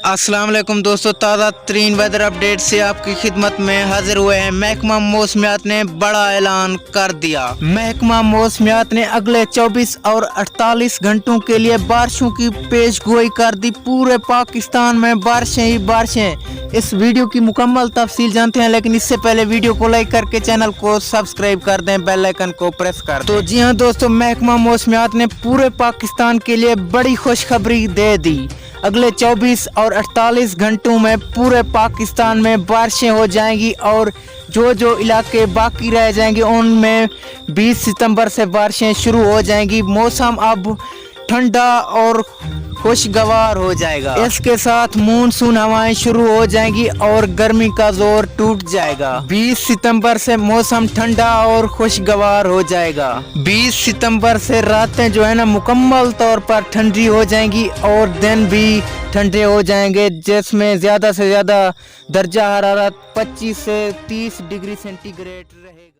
अस्सलाम वालेकुम दोस्तों, ताज़ा तरीन वेदर अपडेट से आपकी खिदमत में हाजिर हुए हैं। महकमा मौसमियात ने बड़ा ऐलान कर दिया। महकमा मौसमियात ने अगले 24 और 48 घंटों के लिए बारिशों की पेशगोई कर दी। पूरे पाकिस्तान में बारिशें ही बारिशें। इस वीडियो की मुकम्मल तफसील जानते हैं, लेकिन इससे पहले वीडियो को लाइक करके चैनल को सब्सक्राइब कर दें, बेल आइकन को प्रेस कर दें। तो जी हाँ दोस्तों, महकमा मौसमियात ने पूरे पाकिस्तान के लिए बड़ी खुशखबरी दे दी। अगले 24 और 48 घंटों में पूरे पाकिस्तान में बारिशें हो जाएंगी और जो जो इलाके बाकी रह जाएंगे उनमें 20 सितंबर से बारिशें शुरू हो जाएंगी। मौसम अब ठंडा और खुशगवार हो जाएगा। इसके साथ मानसून हवाएं शुरू हो जाएंगी और गर्मी का जोर टूट जाएगा। 20 सितंबर से मौसम ठंडा और खुशगवार हो जाएगा। 20 सितंबर से रातें जो है ना मुकम्मल तौर पर ठंडी हो जाएंगी और दिन भी ठंडे हो जाएंगे, जिसमें ज्यादा से ज्यादा दर्जा हरारत 25 से 30 डिग्री सेंटीग्रेड रहेगा।